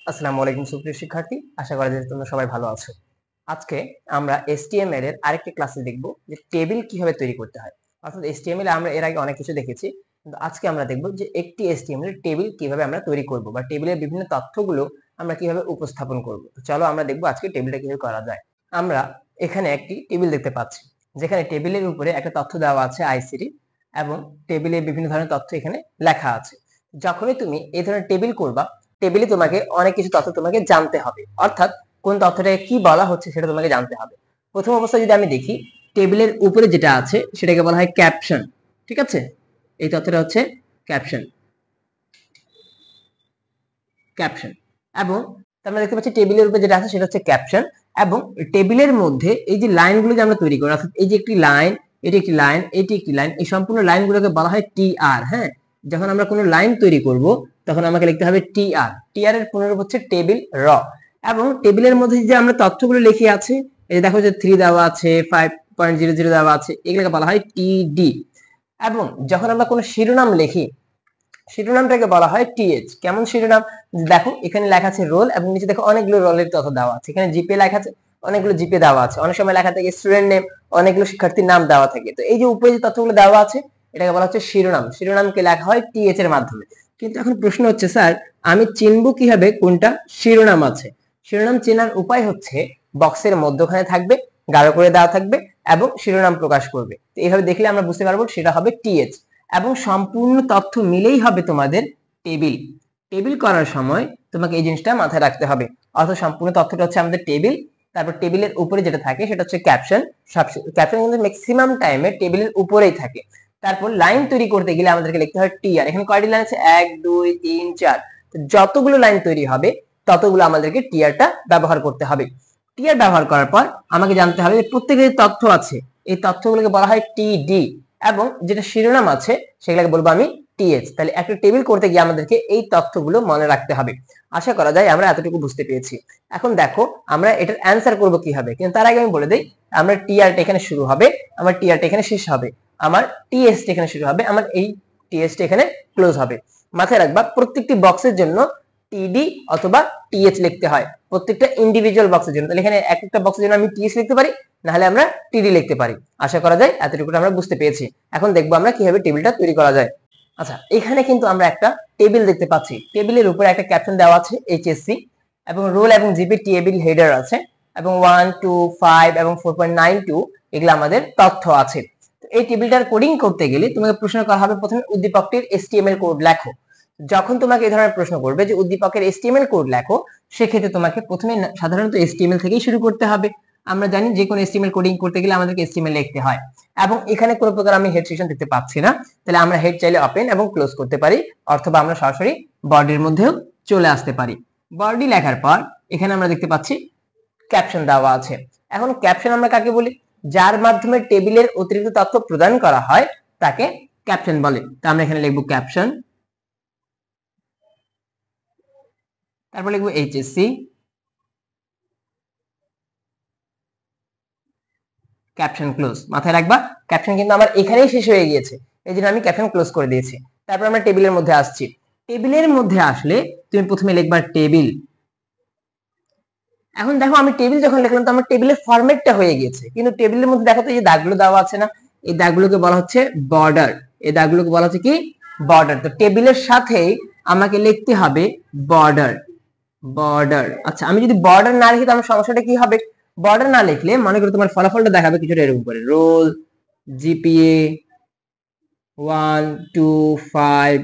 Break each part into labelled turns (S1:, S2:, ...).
S1: আসসালামু আলাইকুম সুপ্রিয় শিক্ষার্থী, আশা করা যায় তোমরা সবাই ভালো আছো। আজকে আমরা HTML এর আরেকটি ক্লাসে দেখব যে টেবিল কিভাবে তৈরি করতে হয়। অর্থাৎ HTML এ আমরা এর আগে অনেক কিছু দেখেছি, কিন্তু আজকে আমরা দেখব যে একটি HTML এর টেবিল কিভাবে আমরা তৈরি করব বা টেবিলের বিভিন্ন তথ্যগুলো আমরা কিভাবে উপস্থাপন করব। তো চলো আমরা দেখব আজকে টেবিলটা কিভাবে করা যায়। আমরা এখানে একটি টেবিল দেখতে পাচ্ছি, যেখানে টেবিলের উপরে একটা তথ্য দেওয়া আছে আইসিটি, এবং টেবিলে বিভিন্ন ধরনের তথ্য এখানে লেখা আছে। যখনই তুমি এই ধরনের টেবিল করবা, টেবিলে তোমাকে অনেক কিছু তথ্য তোমাকে জানতে হবে, অর্থাৎ কোন তথ্যটাকে কি বলা হচ্ছে সেটা তোমাকে জানতে হবে। প্রথম অবস্থায় যদি আমি দেখি, টেবিলের উপরে যেটা আছে সেটাকে বলা হয় ক্যাপশন। ঠিক আছে, এই তথ্যটা হচ্ছে ক্যাপশন। ক্যাপশন এবং আমরা দেখতে পাচ্ছি টেবিলের উপরে যেটা আছে সেটা হচ্ছে ক্যাপশন। এবং টেবিলের মধ্যে এই যে লাইনগুলো যে আমরা তৈরি করি, অর্থাৎ এই যে একটি লাইন, এটি একটি লাইন, এটি একটি লাইন, এই সম্পূর্ণ লাইনগুলোকে বলা হয় টিআর। হ্যাঁ, যখন আমরা কোনো লাইন তৈরি করব তখন আমাকে লিখতে হবে টিআর। টিআর এর পুনরূপ হচ্ছে টেবিল র। এবং টেবিলের মধ্যে যে আমরা তথ্যগুলো লিখে আছে, এই দেখো যে 3 দেওয়া আছে, 5.00 দেওয়া আছে, এগুলোকে বলা হয় টিডি। এবং যখন আমরা কোনো শিরোনাম লিখি, শিরোনামটাকে বলা হয় টিএইচ। কেমন শিরোনাম? দেখো এখানে লেখা আছে রোল, এবং নিচে দেখো অনেকগুলো রোলের তথ্য দেওয়া আছে। এখানে জিপে লেখা আছে, অনেকগুলো জিপে দেওয়া আছে। অনেক সময় লেখা থাকে স্টুডেন্ট নেম, অনেকগুলো শিক্ষার্থীর নাম দেওয়া থাকে। তো এই যে উপরে যে তথ্যগুলো দেওয়া আছে এটাকে বলা হচ্ছে শিরোনাম। শিরোনামকে লেখা হয় টিএইচ এর মাধ্যমে। কিন্তু এখন প্রশ্ন হচ্ছে, স্যার আমি চিনবো কিভাবে কোনটা শিরোনাম আছে? শিরোনাম চেনার উপায় হচ্ছে বক্সের মধ্যখানে থাকবে, গাঢ় করে দেওয়া থাকবে এবং শিরোনাম প্রকাশ করবে। তো এইভাবে দেখলে আমরা বুঝতে পারবো সেটা হবে টিএইচ। এবং সম্পূর্ণ তথ্য মিলেই হবে তোমাদের টেবিল। টেবিল করার সময় তোমাকে এই জিনিসটা মাথায় রাখতে হবে, অর্থাৎ সম্পূর্ণ তথ্যটা হচ্ছে আমাদের টেবিল, তারপর টেবিলের উপরে যেটা থাকে সেটা হচ্ছে ক্যাপশন। ক্যাপশন কিন্তু ম্যাক্সিমাম টাইমে টেবিলের উপরেই থাকে। তারপর লাইন তৈরি করতে গেলে আমাদেরকে লিখতে হয় টিআর। এখানে কয়টি লাইন আছে? 1 2 3 4। যতগুলো লাইন তৈরি হবে ততগুলো আমাদেরকে টিআরটা ব্যবহার করতে হবে। টিআর ব্যবহার করার পর আমাকে জানতে হবে যে প্রত্যেকটা তথ্য আছে এই তথ্যগুলোকে বলা হয় টিডি, এবং যেটা শিরোনাম আছে সেগুলোকে বলবো আমি টিএইচ। তাহলে একটা টেবিল করতে গিয়ে আমাদেরকে এই তথ্যগুলো মনে রাখতে হবে। আশা করা যায় আমরা এতটুকু বুঝতে পেরেছি। এখন দেখো আমরা এটার অ্যান্সার করব কিভাবে, কিন্তু তার আগে আমি বলে দেই, আমার টিআরটা এখানে শুরু হবে, আমার টিআরটা এখানে শেষ হবে, আমার টিএসটা এখানে শুরু হবে, আমার এই টিএসটা এখানে ক্লোজ হবে। মাথায় রাখবা প্রত্যেকটি বক্সের জন্য টিডি অথবা টিএইচ লিখতে হয়, প্রত্যেকটা ইন্ডিভিজুয়াল বক্সের জন্য। তাহলে এখানে এক একটা বক্সের জন্য আমি টিএইচ লিখতে পারি, না হলে আমরা টিডি লিখতে পারি। আশা করা যায় এতটুকু আমরা বুঝতে পেরেছি। এখন দেখবো আমরা কিভাবে টেবিলটা তৈরি করা যায়। আচ্ছা, এখানে কিন্তু আমরা একটা টেবিল দেখতে পাচ্ছি। টেবিলের উপরে একটা ক্যাপশন দেওয়া আছে এইচএসসি, এবং রোল এবং জিপি টেবিল হেডার আছে, এবং 1 2 5 এবং 4.92 এগুলো আমাদের তথ্য আছে। তো এই টেবিলটার কোডিং করতে গেলে তোমাকে প্রশ্ন করা হবে প্রথমে উদ্দীপকটির HTML কোড লেখো। যখন তোমাকে এই ধরনের প্রশ্ন করবে যে উদ্দীপকের HTML কোড লেখো, সেক্ষেত্রে তোমাকে প্রথমে সাধারণত HTML থেকেই শুরু করতে হবে। আমরা জানি যে কোনো HTML কোডিং করতে গেলে আমাদেরকে HTML লিখতে হয়। এবং এখানে কোনো প্রকার আমি হেড সেকশন দেখতে পাচ্ছি না, তাহলে আমরা হেড চাইলে ওপেন এবং ক্লোজ করতে পারি, অথবা আমরা সরাসরি বডির মধ্যেও চলে আসতে পারি। বডি লেখার পর এখানে আমরা দেখতে পাচ্ছি ক্যাপশন দেওয়া আছে। এখন ক্যাপশন আমরা কাকে বলি? যার মাধ্যমে টেবিলের অতিরিক্ত তথ্য প্রদান করা হয় তাকে ক্যাপশন বলে। তো আমরা এখানে লিখব ক্যাপশন, তারপর লিখব এইচএসসি, ক্যাপশন ক্লোজ। মাথায় রাখবা ক্যাপশন কিন্তু আমার এখানেই শেষ হয়ে গিয়েছে, এই জন্য আমি ক্যাপশন ক্লোজ করে দিয়েছি। তারপর আমরা টেবিলের মধ্যে আসছি। টেবিলের মধ্যে আসলে তুমি প্রথমে লিখবা টেবিল। এখন দেখো আমি টেবিল যখন লিখলাম তো আমার টেবিলের ফরম্যাটটা হয়ে গিয়েছে, কিন্তু টেবিলের মধ্যে দেখো তো এই দাগগুলো দেওয়া আছে না, এই দাগগুলোকে বলা হচ্ছে বর্ডার। এই দাগগুলোকে বলা হচ্ছে কি? বর্ডার। তো টেবিলের সাথেই আমাকে লিখতে হবে বর্ডার। বর্ডার। আচ্ছা, আমি যদি বর্ডার না লিখি তো আমার সমস্যাটা কি হবে? বর্ডার না লিখলে মনে করো তোমার ফলাফলটা দেখাবে কিছুটা এরকম করে, রোল জিপিএ 1 2 5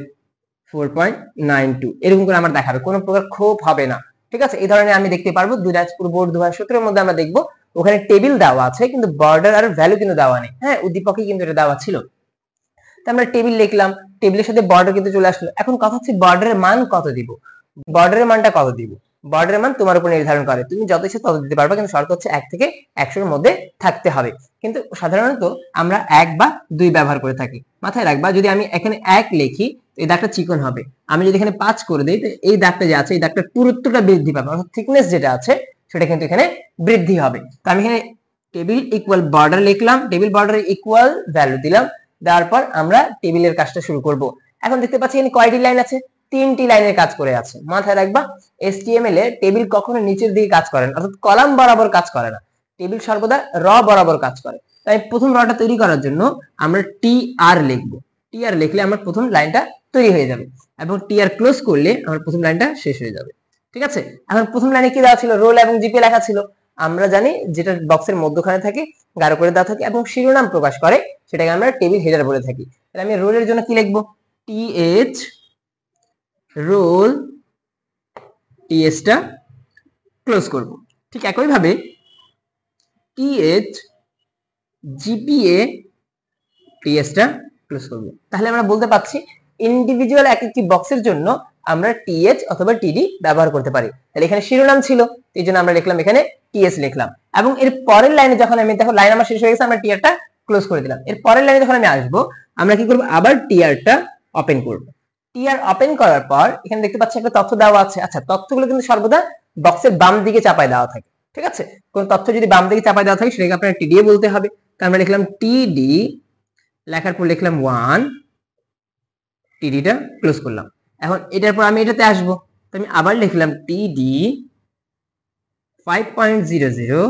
S1: 4.92 এরকম করে আমার দেখাবে, কোনো প্রকার ক্ষোভ হবে না। ঠিক আছে, এই ধরনের আমি দেখতে পারবো। দিনাজপুর বোর্ড 2017 এর মধ্যে আমরা দেখবো ওখানে টেবিল দেওয়া আছে কিন্তু বর্ডার আর ভ্যালু কিন্তু দেওয়া নেই। হ্যাঁ, উদ্দীপকে কিন্তু এটা দেওয়া ছিল। তো আমরা টেবিল লিখলাম, টেবিলের সাথে বর্ডার কিন্তু চলে আসলো। এখন কথা হচ্ছে বর্ডারের মান কত দিব? বর্ডারের মানটা কত দিব? বর্ডারের মান তোমার উপর নির্ধারণ করে, তুমি যত ইচ্ছা তত দিতে পারবে, কিন্তু শর্ত হচ্ছে 1 থেকে 100 এর মধ্যে থাকতে হবে। কিন্তু সাধারণত আমরা 1 বা 2 ব্যবহার করে থাকি। মাথায় রাখবা যদি আমি এখানে 1 লিখি এই দাগটা চিকন হবে, আমি যদি এখানে 5 করে দেই এই দাগটা যে আছে এই দাগটার পুরুত্বটা বৃদ্ধি পাবে, অর্থাৎ থিকনেস যেটা আছে সেটা কিন্তু এখানে বৃদ্ধি হবে। তো আমি এখানে টেবিল ইকুয়াল বর্ডার লিখলাম, টেবিল বর্ডার ইকুয়াল ভ্যালু দিলাম, দেওয়ার পর আমরা টেবিলের কাজটা শুরু করব। এখন দেখতে পাচ্ছি এখানে কয়টি লাইন আছে? তিনটি লাইনের কাজ করে আছে। মাথায় রাখবা, HTML এ টেবিল কখনো নিচের দিকে কাজ করে না, অর্থাৎ কলাম বরাবর কাজ করে না, টেবিল সর্বদা র বরাবর কাজ করে। তাই প্রথম রটা তৈরি করার জন্য আমরা TR লিখবো। TR লিখলে আমার প্রথম লাইনটা তৈরি হয়ে যাবে এবং TR ক্লোজ করলে আমার প্রথম লাইনটা শেষ হয়ে যাবে। ঠিক আছে, এখন প্রথম লাইনে কি দেওয়া ছিল? রোল এবং জিপি লেখা ছিল। আমরা জানি যেটা বক্সের মধ্যখানে থাকে, গাঢ় করে দেওয়া থাকে এবং শিরোনাম প্রকাশ করে, সেটাকে আমরা টেবিল হেডার বলে থাকি। তাহলে আমি রোলের জন্য কি লিখবো? TH রোল, TH টা ক্লোজ করব। ঠিক একই ভাবে TH GPA TH টা ক্লোজ করব। তাহলে আমরা বলতে পারছি ইন্ডিভিজুয়াল এক একটি বক্সের জন্য আমরা TH অথবা TD ব্যবহার করতে পারি। তাহলে এখানে শিরোনাম ছিল, এই জন্য আমরা লিখলাম এখানে TH লিখলাম, এবং এর পরের লাইনে যখন আমি, দেখো লাইন আমার শেষ হয়ে গেছে, আমরা TR টা ক্লোজ করে দিলাম। এর পরের লাইনে যখন আমি আসবো, আমরা কি করব? আবার TR টা ওপেন করব। TR ওপেন করার পর এখানে দেখতে পাচ্ছি একটা তথ্য দেওয়া আছে। আচ্ছা, তথ্যগুলো কিন্তু সর্বদা বক্সের বাম দিকে চাপায় দেওয়া থাকে। ঠিক আছে, কোন তথ্য যদি বাম দিকে চাপায় দেওয়া থাকে সেটাকে আপনারা TD বলতে হবে। তাই আমরা লিখলাম TD, লেখার পর লিখলাম 1, TD টা ক্লোজ করলাম। এখন এটার পর আমি এটাতে আসবো, তো আমি আবার লিখলাম TD 5.00,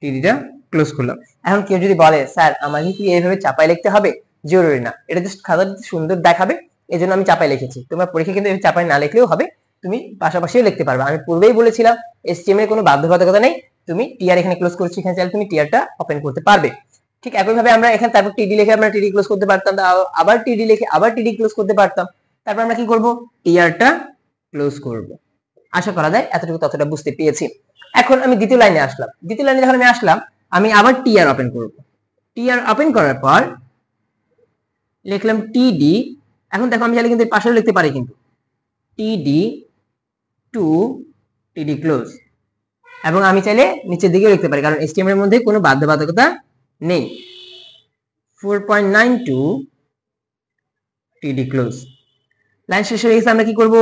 S1: TD টা ক্লোজ করলাম। এখন কেউ যদি বলে স্যার আমাকে কি এইভাবে চাপায় লিখতে হবে? জরুরি না, এটা জাস্ট খাতাতে সুন্দর দেখাবে, এজন্য আমি চাপায় লিখেছি। তোমরা পরীক্ষা কিন্তু এই চাপায় না লিখলেও হবে, তুমি পাশাপাশিও লিখতে পারবে। আমি পূর্বেই বলেছিলাম HTML এর কোনো বাধ্যবাধকতা নেই, তুমি TR এখানে ক্লোজ করছি, এখানে চাইলে তুমি TR টা ওপেন করতে পারবে। ঠিক একই ভাবে আমরা এখানে তারপর TD লিখে আমরা TD ক্লোজ করতে পারতাম, আবার TD লিখে আবার TD ক্লোজ করতে পারতাম। তারপর আমরা কি করব? TR টা ক্লোজ করব। আশা করা যায় এতটুকু তথ্যটা বুঝতে পেরেছি। এখন আমি দ্বিতীয় লাইনে আসলাম। দ্বিতীয় লাইনে যখন আমি আসলাম, আমি আবার TR ওপেন করব। TR ওপেন করার পর লিখলাম TD। এখন দেখো আমি চাইলে কিন্তু পাশেও লিখতে পারি, কিন্তু TD টু TD ক্লোজ, এবং আমি চাইলে নিচের দিকেও লিখতে পারি, কারণ HTML এর মধ্যে কোনো বাধ্যবাধকতা নেই। 4.92 TD ক্লোজ। লাইন শেষ হয়ে গেছে, আমরা কি করব?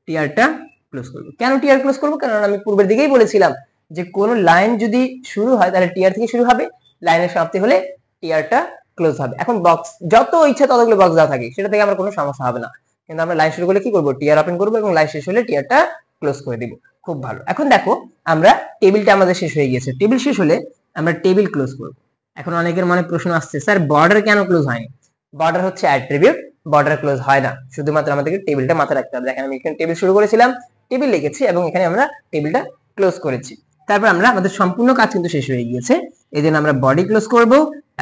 S1: TR টা ক্লোজ করব। কেন TR ক্লোজ করব? কারণ আমি পূর্বের দিকেই বলেছিলাম যে কোন লাইন যদি শুরু হয় তাহলে TR থেকে শুরু হবে, লাইনের সমাপ্তি হলে TR টা ক্লোজ হবে। এখন বক্স যত ইচ্ছা ততগুলো বক্স দেওয়া থাকে, সেটা থেকে আমার কোনো সমস্যা হবে না, কিন্তু আমরা লাইন শুরু করলে কি করব? TR ওপেন করব এবং লাইন শেষ হলে TR টা ক্লোজ করে দিব। খুব ভালো। এখন দেখো আমরা টেবিলটা আমাদের শেষ হয়ে গিয়েছে, টেবিল শেষ হলে আমরা টেবিল ক্লোজ করব। এখন অনেকের মনে প্রশ্ন আসছে, স্যার বর্ডার কেন ক্লোজ হয়নি? বর্ডার হচ্ছে অ্যাট্রিবিউট, বর্ডার ক্লোজ হয় না, শুধুমাত্র আমাদেরকে টেবিলটা মাথায় রাখতে হবে। দেখেন আমি এখানে টেবিল শুরু করেছিলাম, টেবিল লিখেছি এবং এখানে আমরা টেবিলটা ক্লোজ করেছি। তারপর আমরা আমাদের সম্পূর্ণ কাজ কিন্তু শেষ হয়ে গিয়েছে, এই জন্য আমরা বডি ক্লোজ করব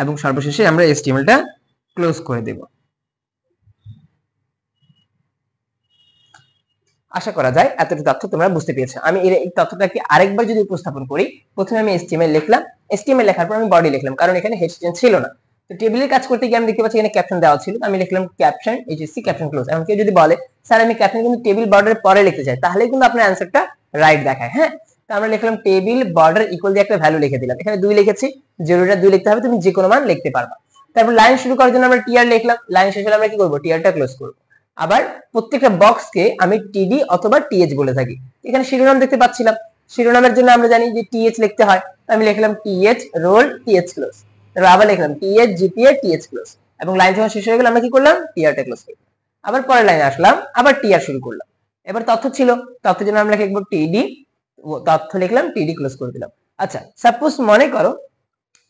S1: এবং সর্বশেষে আমরা HTML টা ক্লোজ করে দেব। আশা করা যায় এতটুকু তথ্য তোমরা বুঝতে পেরেছো। আমি এই তথ্যটাকে আরেকবার যদি উপস্থাপন করি, প্রথমে আমি HTML লিখলাম, HTML লেখার পর আমি বডি লিখলাম, কারণ এখানে হেডলাইন ছিল না। তো টেবিলের কাজ করতে গিয়ে আমি দেখতে পাচ্ছি এখানে ক্যাপশন দেওয়া ছিল, আমি লিখলাম ক্যাপশন HSC ক্যাপশন ক্লোজ। এখন কেউ যদি বলে স্যার আমি ক্যাপশন কিন্তু টেবিল বর্ডারের পরে লিখতে চাই, তাহলে কিন্তু আপনার অ্যানসারটা রাইট দেখায়। হ্যাঁ, তো আমরা লিখলাম টেবিল বর্ডার ইকুয়াল দিয়ে একটা ভ্যালু লিখে দিলাম, এখানে 2 লিখেছি, জরুরিটা 2 লিখতে হবে, তুমি যে কোনো মান লিখতে পারবা। তারপর লাইন শুরু করার জন্য আমরা TR লিখলাম, লাইন শেষ হলে আমরা কি করব? TR টা ক্লোজ করব। আবার প্রত্যেকটা বক্সকে আমি TD অথবা TH বলে থাকি। এখানে শিরোনাম দেখতে পাচ্ছিলাম, শিরোনামের জন্য আমরা জানি যে TH লিখতে হয়, আমি লিখলাম TH রোল TH ক্লোজ। তারপর আবার লিখলাম TH GPA TH ক্লোজ, এবং লাইন যখন শেষ হয়ে গেল আমরা কি করলাম? TR টা ক্লোজ করলাম। আবার পরের লাইনে আসলাম, আবার TR শুরু করলাম। এবার তথ্য ছিল, তথ্যের জন্য আমরা লিখব TD, তথ্য লিখলাম, TD ক্লোজ করে দিলাম। আচ্ছা, সাপোজ মনে করো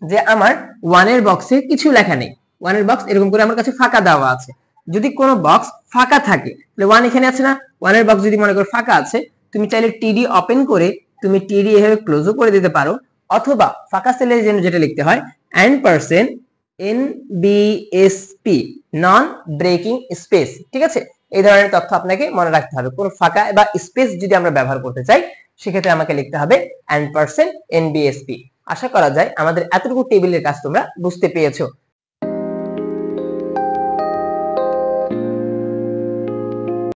S1: যে আমার 1 এর বক্সে কিছু লেখা নেই, 1 এর বক্স এরকম করে আমার কাছে ফাঁকা দেওয়া আছে। যদি কোনো বক্স ফাঁকা থাকে, তাহলে 1 এখানে আছে না, 1 এর বক্স যদি মনে করো ফাঁকা আছে, তুমি চাইলে TD ওপেন করে তুমি TD এভাবে ক্লোজও করে দিতে পারো, অথবা ফাঁকা সেলের জন্য যেটা লিখতে হয় %, NBSP নন ব্রেকিং স্পেস। ঠিক আছে, এই ধরনের তথ্য আপনাকে মনে রাখতে হবে। কোন ফাঁকা বা স্পেস যদি আমরা ব্যবহার করতে চাই, সেক্ষেত্রে আমাকে লিখতে হবে %, NBSP। আশা করা যায় আমাদের এতটুকু টেবিলের কাজ তোমরা বুঝতে পেরেছো।